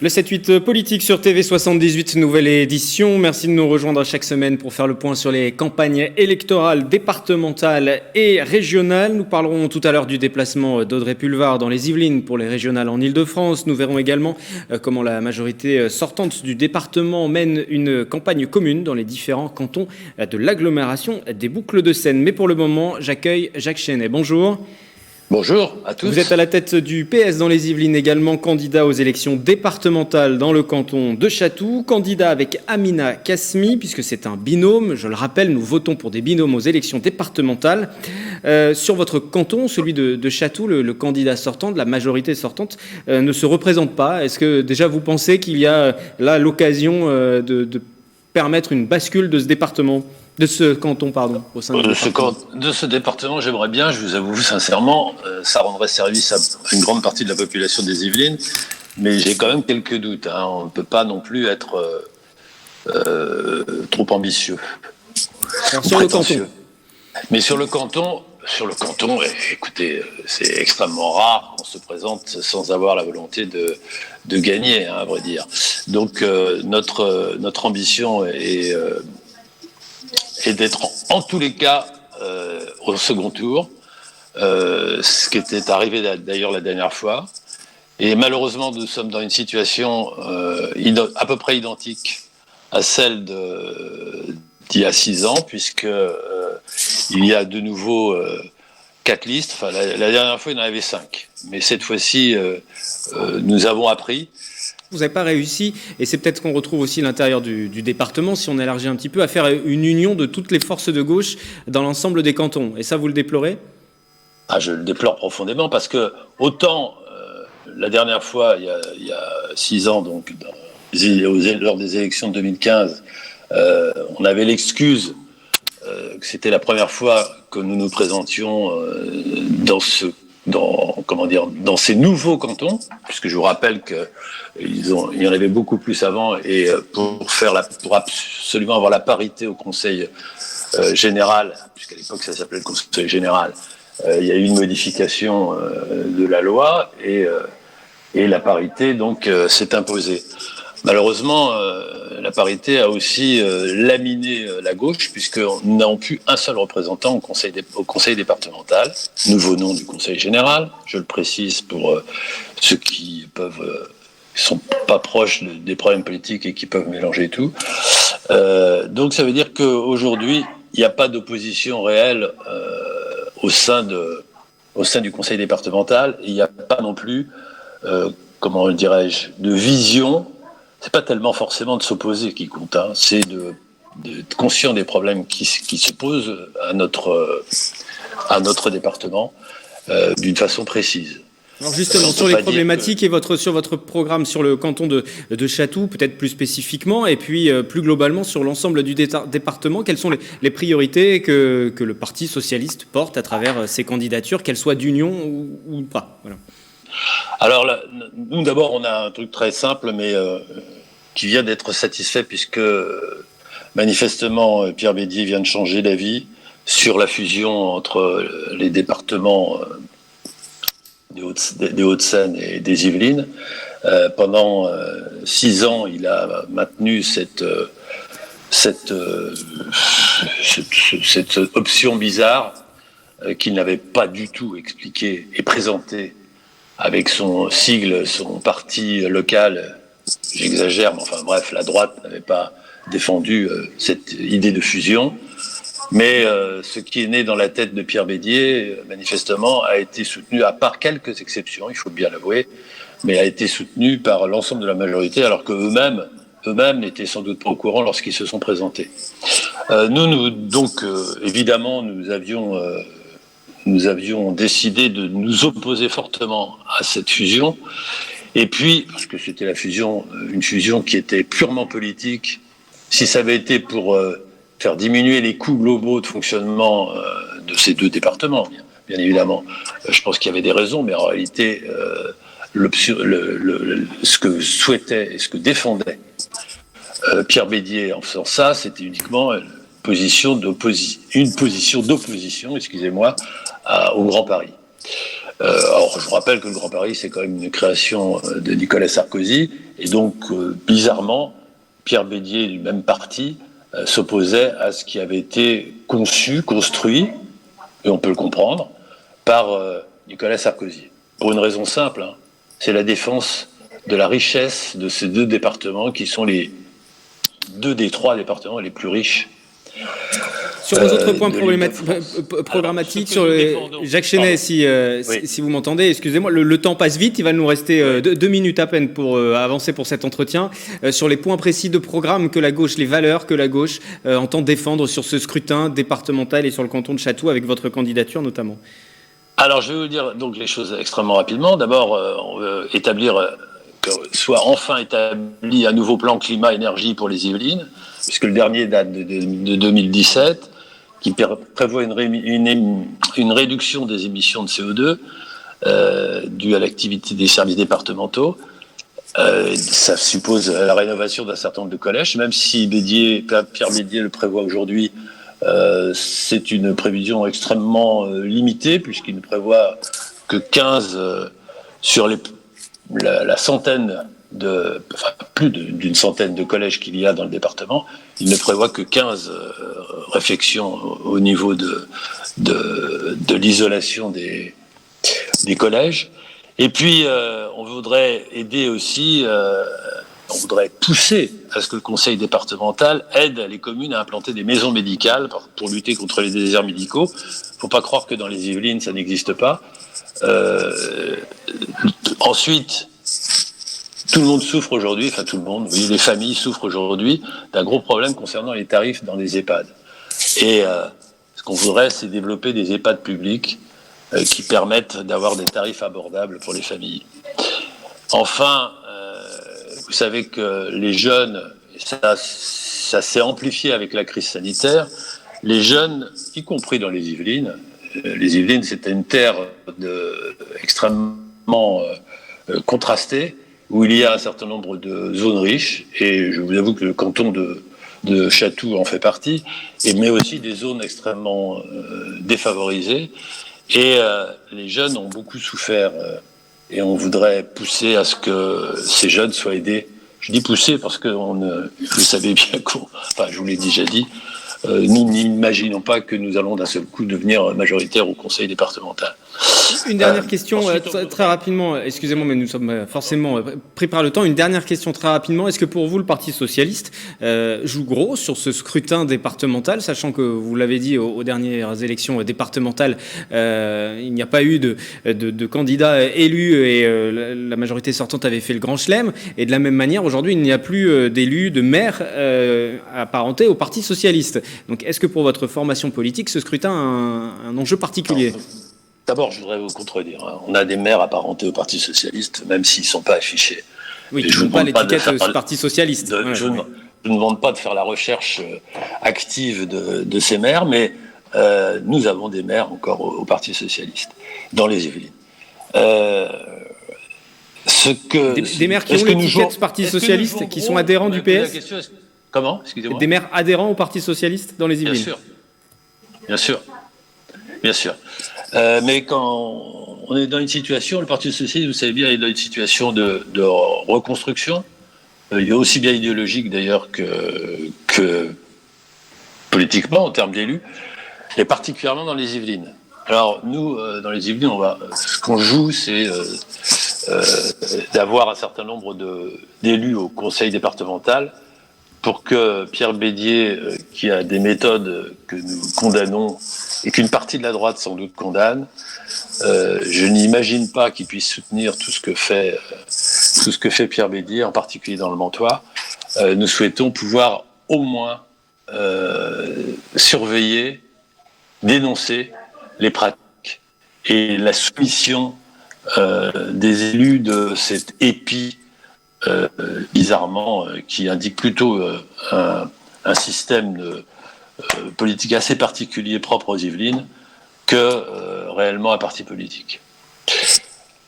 Le 7-8 politique sur TV78, nouvelle édition. Merci de nous rejoindre chaque semaine pour faire le point sur les campagnes électorales départementales et régionales. Nous parlerons tout à l'heure du déplacement d'Audrey Pulvar dans les Yvelines pour les régionales en Ile-de-France. Nous verrons également comment la majorité sortante du département mène une campagne commune dans les différents cantons de l'agglomération des Boucles de Seine. Mais pour le moment, j'accueille Jacques Chenet. Bonjour. Bonjour à tous. Vous êtes à la tête du PS dans les Yvelines, également candidat aux élections départementales dans le canton de Chatou, candidat avec Amina Kasmi, puisque c'est un binôme. Je le rappelle, nous votons pour des binômes aux élections départementales. Sur votre canton, celui de Chatou, le candidat sortant, de la majorité sortante, ne se représente pas. Est-ce que déjà vous pensez qu'il y a là l'occasion de permettre une bascule de ce département ? De ce canton, pardon, au sein de ce département, j'aimerais bien, je vous avoue sincèrement, ça rendrait service à une grande partie de la population des Yvelines, mais j'ai quand même quelques doutes. On ne peut pas non plus être trop ambitieux. Alors, sur le canton. Mais sur le canton, écoutez, c'est extrêmement rare qu'on se présente sans avoir la volonté de gagner, à vrai dire. Donc notre ambition est d'être en tous les cas au second tour, ce qui était arrivé d'ailleurs la dernière fois. Et malheureusement, nous sommes dans une situation à peu près identique à celle d'il y a 6 ans, puisque il y a de nouveau 4 listes. Enfin, la dernière fois, il y en avait 5. Mais cette fois-ci, nous avons appris. Vous n'avez pas réussi, et c'est peut-être qu'on retrouve aussi l'intérieur du département, si on élargit un petit peu, à faire une union de toutes les forces de gauche dans l'ensemble des cantons. Et ça, vous le déplorez ? Je le déplore profondément, parce que autant la dernière fois, il y a 6 ans, donc lors des élections de 2015, on avait l'excuse que c'était la première fois que nous nous présentions dans ces nouveaux cantons, puisque je vous rappelle qu'il y en avait beaucoup plus avant, et pour absolument avoir la parité au Conseil général, puisqu'à l'époque ça s'appelait le Conseil général, il y a eu une modification de la loi, et la parité donc s'est imposée. Malheureusement, la parité a aussi laminé la gauche, puisque nous n'avons plus un seul représentant au conseil départemental. Nouveau nom du conseil général, je le précise pour ceux qui sont pas proches des problèmes politiques et qui peuvent mélanger tout. Donc ça veut dire qu'aujourd'hui, il n'y a pas d'opposition réelle au sein du conseil départemental. Il n'y a pas non plus, comment dirais-je, de vision. C'est pas tellement forcément de s'opposer qui compte, c'est d'être conscient des problèmes qui se posent à notre département d'une façon précise. Alors justement, sur les problématiques et sur votre programme sur le canton de Chatou, peut-être plus spécifiquement, et puis plus globalement sur l'ensemble du département, quelles sont les priorités que le Parti socialiste porte à travers ses candidatures, qu'elles soient d'union ou pas ? Voilà. Alors, nous, d'abord, on a un truc très simple, mais qui vient d'être satisfait, puisque manifestement, Pierre Bédier vient de changer d'avis sur la fusion entre les départements des Hauts-de-Seine et des Yvelines. Pendant 6 ans, il a maintenu cette option bizarre qu'il n'avait pas du tout expliquée et présentée avec son sigle, son parti local. J'exagère, mais enfin bref, la droite n'avait pas défendu cette idée de fusion. Mais ce qui est né dans la tête de Pierre Bédier, manifestement, a été soutenu, à part quelques exceptions, il faut bien l'avouer, mais a été soutenu par l'ensemble de la majorité, alors qu'eux-mêmes n'étaient sans doute pas au courant lorsqu'ils se sont présentés. Donc, évidemment, nous avions décidé de nous opposer fortement à cette fusion. Et puis, parce que c'était une fusion qui était purement politique, si ça avait été pour faire diminuer les coûts globaux de fonctionnement de ces deux départements, bien évidemment, je pense qu'il y avait des raisons, mais en réalité, ce que souhaitait et ce que défendait Pierre Bédier en faisant ça, c'était uniquement une position d'opposition, au Grand Paris. Alors, je vous rappelle que le Grand Paris, c'est quand même une création de Nicolas Sarkozy, et donc, bizarrement, Pierre Bédier, du même parti, s'opposait à ce qui avait été conçu, construit, et on peut le comprendre, par Nicolas Sarkozy. Pour une raison simple, hein, c'est la défense de la richesse de ces deux départements qui sont les deux des trois départements les plus riches. Sur vos autres points programmatiques, sur Jacques Chenet, si vous m'entendez, excusez-moi, le temps passe vite, il va nous rester 2 minutes à peine pour avancer pour cet entretien. Sur les points précis de programme que la gauche, les valeurs que la gauche entend défendre sur ce scrutin départemental et sur le canton de Chatou, avec votre candidature notamment. Alors, je vais vous dire donc les choses extrêmement rapidement. D'abord, on veut établir que soit enfin établi un nouveau plan climat-énergie pour les Yvelines, puisque le dernier date de 2017, qui prévoit une réduction des émissions de CO2 dues à l'activité des services départementaux. Ça suppose la rénovation d'un certain nombre de collèges, même si Pierre Bédier le prévoit aujourd'hui. C'est une prévision extrêmement limitée, puisqu'il ne prévoit que 15 sur la centaine plus d'une centaine de collèges qu'il y a dans le département. Il ne prévoit que 15 réflexions au niveau de l'isolation des collèges. Et puis, on voudrait aider aussi, on voudrait pousser à ce que le conseil départemental aide les communes à implanter des maisons médicales pour lutter contre les déserts médicaux. Il ne faut pas croire que dans les Yvelines, ça n'existe pas. Ensuite, tout le monde souffre aujourd'hui, enfin tout le monde, oui, les familles souffrent aujourd'hui d'un gros problème concernant les tarifs dans les EHPAD. Et ce qu'on voudrait, c'est développer des EHPAD publics qui permettent d'avoir des tarifs abordables pour les familles. Enfin, vous savez que les jeunes, ça s'est amplifié avec la crise sanitaire, les jeunes, y compris dans les Yvelines, c'était une terre extrêmement contrastée, où il y a un certain nombre de zones riches, et je vous avoue que le canton de Chatou en fait partie, mais aussi des zones extrêmement défavorisées, et les jeunes ont beaucoup souffert, et on voudrait pousser à ce que ces jeunes soient aidés. Je dis pousser parce que vous savez bien enfin je vous l'ai déjà dit, nous n'imaginons pas que nous allons d'un seul coup devenir majoritaires au conseil départemental. Une dernière question très rapidement, excusez-moi mais nous sommes forcément pris par le temps, une dernière question très rapidement, est-ce que pour vous le Parti Socialiste joue gros sur ce scrutin départemental, sachant que vous l'avez dit aux dernières élections départementales, il n'y a pas eu de candidats élus et la majorité sortante avait fait le grand chelem, et de la même manière aujourd'hui il n'y a plus d'élus, de maires apparentés au Parti Socialiste. Donc est-ce que pour votre formation politique ce scrutin a un enjeu particulier ? D'abord, je voudrais vous contredire. On a des maires apparentés au Parti Socialiste, même s'ils ne sont pas affichés. Oui, je ne veux pas l'étiquette Parti Socialiste. Je ne demande pas de faire la recherche active de ces maires, mais nous avons des maires encore au Parti Socialiste, dans les Yvelines. Des maires qui ont l'étiquette Parti Socialiste, qui sont adhérents du PS. Comment ? Excusez-moi. Des maires adhérents au Parti Socialiste dans les Yvelines. Bien sûr. Mais quand on est dans une situation, le Parti Socialiste, vous savez bien, est dans une situation de reconstruction, aussi bien idéologique d'ailleurs que politiquement en termes d'élus, et particulièrement dans les Yvelines. Alors nous, dans les Yvelines, ce qu'on joue, c'est d'avoir un certain nombre d'élus au conseil départemental pour que Pierre Bédier, qui a des méthodes que nous condamnons et qu'une partie de la droite sans doute condamne, je n'imagine pas qu'il puisse soutenir tout ce que fait Pierre Bédier, en particulier dans le Mantois. Nous souhaitons pouvoir au moins surveiller, dénoncer les pratiques et la soumission des élus de cet épi bizarrement qui indique plutôt un système politique assez particulier propre aux Yvelines que réellement un parti politique.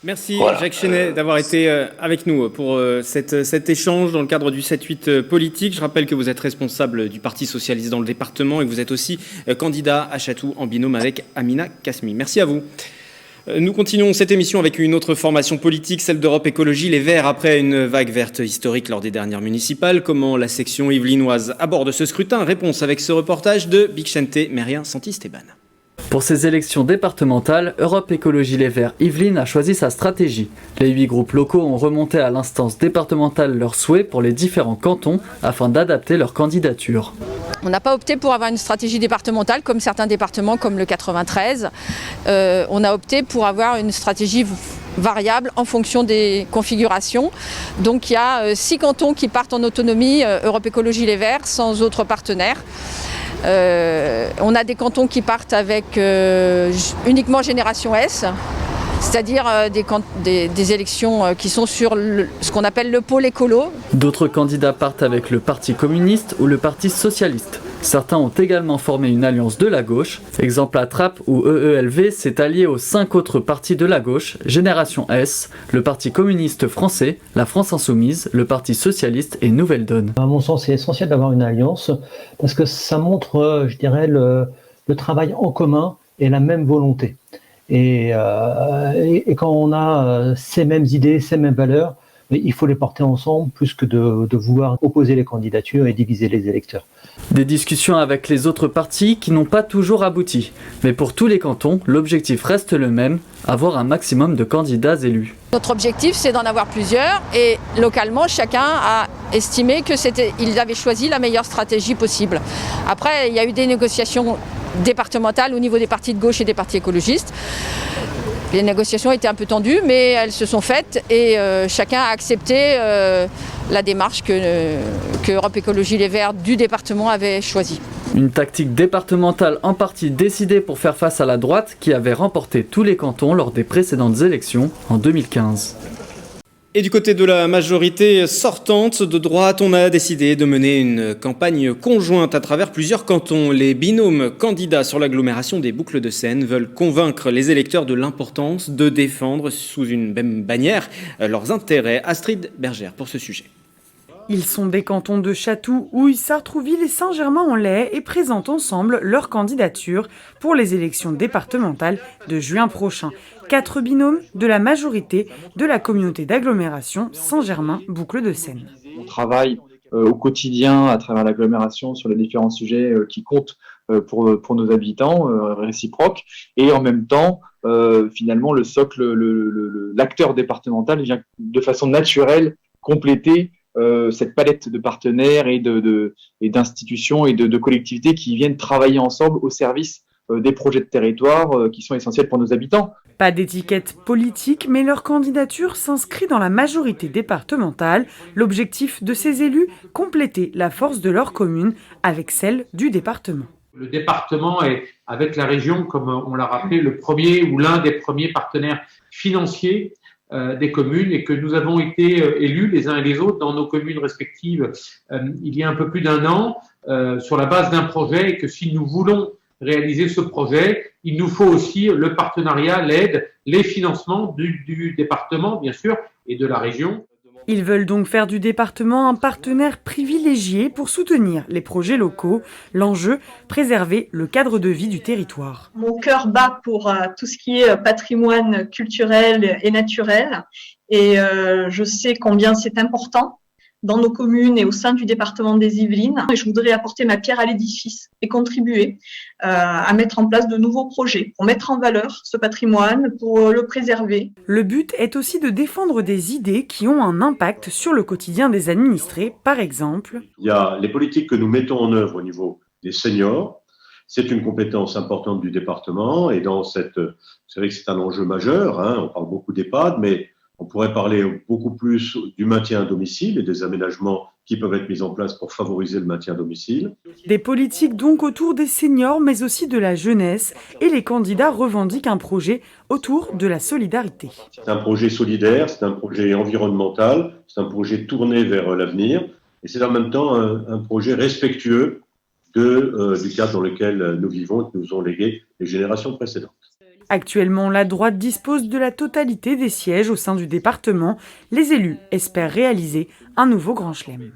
Merci Jacques Chenet d'avoir été avec nous pour cet échange dans le cadre du 7-8 politique. Je rappelle que vous êtes responsable du Parti Socialiste dans le département et que vous êtes aussi candidat à Chatou en binôme avec Amina Kasmi. Merci à vous. Nous continuons cette émission avec une autre formation politique, celle d'Europe Écologie Les Verts, après une vague verte historique lors des dernières municipales. Comment la section yvelinoise aborde ce scrutin? Réponse avec ce reportage de Bixente Merien Santi-Stéban. Pour ces élections départementales, Europe Écologie Les Verts Yvelines a choisi sa stratégie. Les 8 groupes locaux ont remonté à l'instance départementale leurs souhaits pour les différents cantons afin d'adapter leur candidature. On n'a pas opté pour avoir une stratégie départementale comme certains départements comme le 93. On a opté pour avoir une stratégie variable en fonction des configurations. Donc il y a 6 cantons qui partent en autonomie, Europe Écologie Les Verts, sans autres partenaires. On a des cantons qui partent avec uniquement Génération S, c'est-à-dire des élections qui sont sur ce qu'on appelle le pôle écolo. D'autres candidats partent avec le Parti communiste ou le Parti socialiste. Certains ont également formé une alliance de la gauche. Exemple à Trappes où EELV s'est allié aux 5 autres partis de la gauche, Génération S, le Parti communiste français, la France insoumise, le Parti socialiste et Nouvelle Donne. À mon sens, c'est essentiel d'avoir une alliance parce que ça montre, je dirais, le travail en commun et la même volonté. Et quand on a ces mêmes idées, ces mêmes valeurs, il faut les porter ensemble plus que de vouloir opposer les candidatures et diviser les électeurs. Des discussions avec les autres partis qui n'ont pas toujours abouti. Mais pour tous les cantons, l'objectif reste le même, avoir un maximum de candidats élus. Notre objectif, c'est d'en avoir plusieurs et localement, chacun a estimé qu'il avait choisi la meilleure stratégie possible. Après, il y a eu des négociations départementales au niveau des partis de gauche et des partis écologistes. Les négociations étaient un peu tendues, mais elles se sont faites et chacun a accepté la démarche que Europe Écologie Les Verts du département avait choisie. Une tactique départementale en partie décidée pour faire face à la droite qui avait remporté tous les cantons lors des précédentes élections en 2015. Et du côté de la majorité sortante de droite, on a décidé de mener une campagne conjointe à travers plusieurs cantons. Les binômes candidats sur l'agglomération des Boucles de Seine veulent convaincre les électeurs de l'importance de défendre sous une même bannière leurs intérêts. Astrid Bergère pour ce sujet. Ils sont des cantons de Chatou, Houille, Sartrouville et Saint-Germain-en-Laye et présentent ensemble leur candidature pour les élections départementales de juin prochain. 4 binômes de la majorité de la communauté d'agglomération Saint-Germain-Boucles de Seine. On travaille au quotidien à travers l'agglomération sur les différents sujets qui comptent pour nos habitants, réciproques, et en même temps, finalement, le socle, l'acteur départemental vient de façon naturelle compléter cette palette de partenaires et d'institutions et de collectivités qui viennent travailler ensemble au service des projets de territoire qui sont essentiels pour nos habitants. Pas d'étiquette politique, mais leur candidature s'inscrit dans la majorité départementale. L'objectif de ces élus, compléter la force de leur commune avec celle du département. Le département est, avec la région, comme on l'a rappelé, le premier ou l'un des premiers partenaires financiers des communes et que nous avons été élus les uns et les autres dans nos communes respectives il y a un peu plus d'1 an sur la base d'un projet et que si nous voulons réaliser ce projet, il nous faut aussi le partenariat, l'aide, les financements du département bien sûr et de la région. Ils veulent donc faire du département un partenaire privilégié pour soutenir les projets locaux. L'enjeu, préserver le cadre de vie du territoire. Mon cœur bat pour tout ce qui est patrimoine culturel et naturel et je sais combien c'est important dans nos communes et au sein du département des Yvelines. Et je voudrais apporter ma pierre à l'édifice et contribuer à mettre en place de nouveaux projets pour mettre en valeur ce patrimoine, pour le préserver. Le but est aussi de défendre des idées qui ont un impact sur le quotidien des administrés, par exemple. Il y a les politiques que nous mettons en œuvre au niveau des seniors. C'est une compétence importante du département et vous savez que c'est un enjeu majeur, on parle beaucoup d'EHPAD, mais on pourrait parler beaucoup plus du maintien à domicile et des aménagements qui peuvent être mis en place pour favoriser le maintien à domicile. Des politiques donc autour des seniors, mais aussi de la jeunesse. Et les candidats revendiquent un projet autour de la solidarité. C'est un projet solidaire, c'est un projet environnemental, c'est un projet tourné vers l'avenir. Et c'est en même temps un projet respectueux du cadre dans lequel nous vivons et que nous ont légué les générations précédentes. Actuellement, la droite dispose de la totalité des sièges au sein du département. Les élus espèrent réaliser un nouveau grand chelem.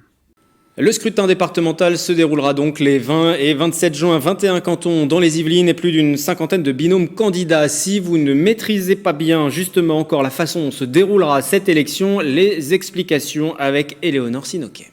Le scrutin départemental se déroulera donc les 20 et 27 juin, 21 cantons dans les Yvelines et plus d'une cinquantaine de binômes candidats. Si vous ne maîtrisez pas bien justement encore la façon dont se déroulera cette élection, les explications avec Éléonore Sinoquet.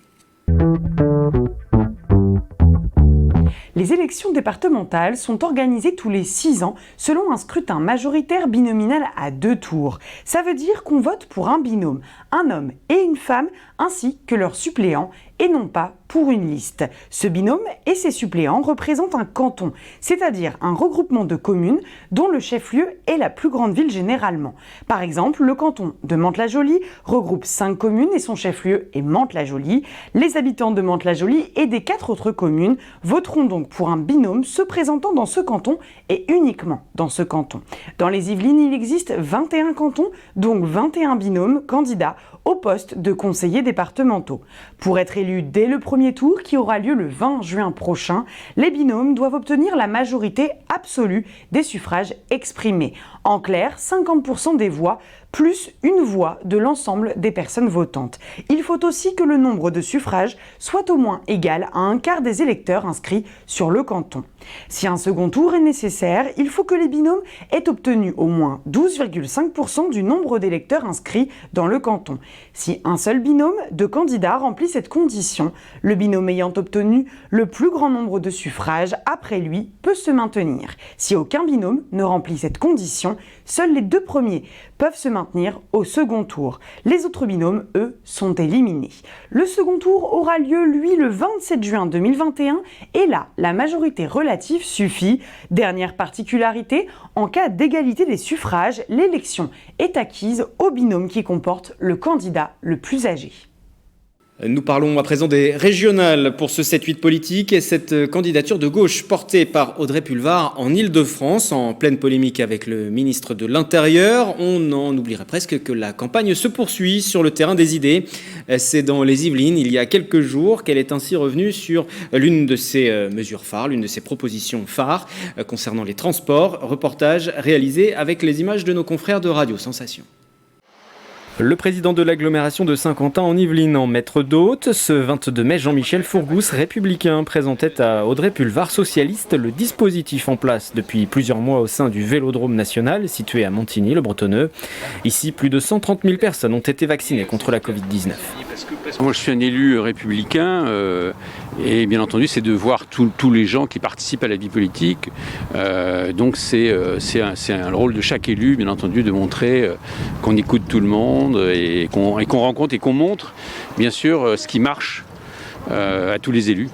Les élections départementales sont organisées tous les 6 ans selon un scrutin majoritaire binominal à 2 tours. Ça veut dire qu'on vote pour un binôme, un homme et une femme, ainsi que leurs suppléants, et non pas pour une liste. Ce binôme et ses suppléants représentent un canton, c'est-à-dire un regroupement de communes dont le chef-lieu est la plus grande ville généralement. Par exemple, le canton de Mantes-la-Jolie regroupe 5 communes et son chef-lieu est Mantes-la-Jolie. Les habitants de Mantes-la-Jolie et des 4 autres communes voteront donc pour un binôme se présentant dans ce canton et uniquement dans ce canton. Dans les Yvelines, il existe 21 cantons, donc 21 binômes candidats au poste de conseillers départementaux. Pour être élus dès le premier tour, qui aura lieu le 20 juin prochain, les binômes doivent obtenir la majorité absolue des suffrages exprimés. En clair, 50% des voix plus une voix de l'ensemble des personnes votantes. Il faut aussi que le nombre de suffrages soit au moins égal à un quart des électeurs inscrits sur le canton. Si un second tour est nécessaire, il faut que les binômes aient obtenu au moins 12,5% du nombre d'électeurs inscrits dans le canton. Si un seul binôme de candidats remplit cette condition, le binôme ayant obtenu le plus grand nombre de suffrages après lui peut se maintenir. Si aucun binôme ne remplit cette condition, seuls les 2 premiers peuvent se maintenir au second tour. Les autres binômes, eux, sont éliminés. Le second tour aura lieu, lui, le 27 juin 2021 et là, la majorité relative suffit. Dernière particularité, en cas d'égalité des suffrages, l'élection est acquise au binôme qui comporte le candidat le plus âgé. Nous parlons à présent des régionales pour ce 7-8 politique et cette candidature de gauche portée par Audrey Pulvar en Île-de-France, en pleine polémique avec le ministre de l'Intérieur. On en oublierait presque que la campagne se poursuit sur le terrain des idées. C'est dans les Yvelines, il y a quelques jours, qu'elle est ainsi revenue sur l'une de ses mesures phares, l'une de ses propositions phares concernant les transports. Reportage réalisé avec les images de nos confrères de Radio Sensation. Le président de l'agglomération de Saint-Quentin en Yvelines en maître d'hôte. Ce 22 mai, Jean-Michel Fourgousse, républicain, présentait à Audrey Pulvar, socialiste, le dispositif en place depuis plusieurs mois au sein du Vélodrome national situé à Montigny-le-Bretonneux. Ici, plus de 130 000 personnes ont été vaccinées contre la Covid-19. Moi, je suis un élu républicain et bien entendu, c'est de voir tous les gens qui participent à la vie politique. Donc, c'est un rôle de chaque élu, bien entendu, de montrer qu'on écoute tout le monde et qu'on rencontre et qu'on montre, bien sûr, ce qui marche à tous les élus.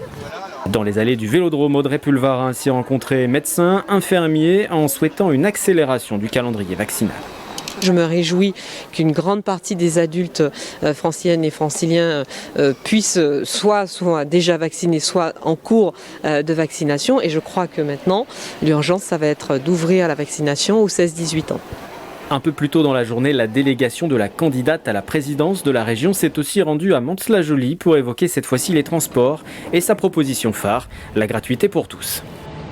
Dans les allées du Vélodrome, Audrey Pulvar a ainsi rencontré médecins, infirmiers, en souhaitant une accélération du calendrier vaccinal. Je me réjouis qu'une grande partie des adultes franciliennes et franciliens puissent soit déjà vaccinés, soit en cours de vaccination. Et je crois que maintenant, l'urgence, ça va être d'ouvrir la vaccination aux 16-18 ans. Un peu plus tôt dans la journée, la délégation de la candidate à la présidence de la région s'est aussi rendue à Mantes-la-Jolie pour évoquer cette fois-ci les transports et sa proposition phare, la gratuité pour tous.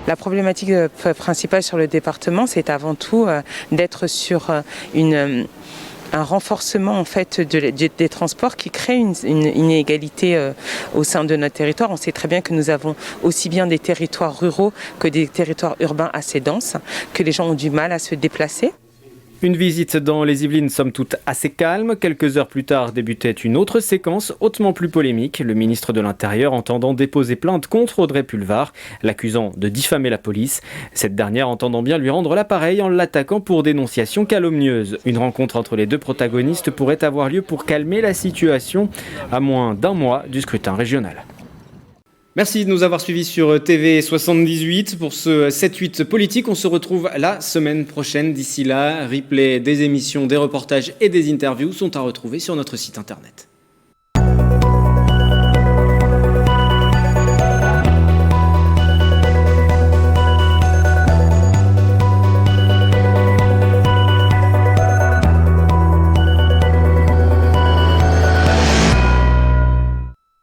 La problématique principale sur le département, c'est avant tout d'être sur un renforcement en fait des transports qui crée une inégalité au sein de notre territoire. On sait très bien que nous avons aussi bien des territoires ruraux que des territoires urbains assez denses, que les gens ont du mal à se déplacer. Une visite dans les Yvelines, somme toute assez calme. Quelques heures plus tard débutait une autre séquence, hautement plus polémique. Le ministre de l'Intérieur entendant déposer plainte contre Audrey Pulvar, l'accusant de diffamer la police. Cette dernière entendant bien lui rendre l'appareil en l'attaquant pour dénonciation calomnieuse. Une rencontre entre les deux protagonistes pourrait avoir lieu pour calmer la situation à moins d'un mois du scrutin régional. Merci de nous avoir suivis sur TV 78 pour ce 7-8 politique. On se retrouve la semaine prochaine. D'ici là, replay des émissions, des reportages et des interviews sont à retrouver sur notre site internet.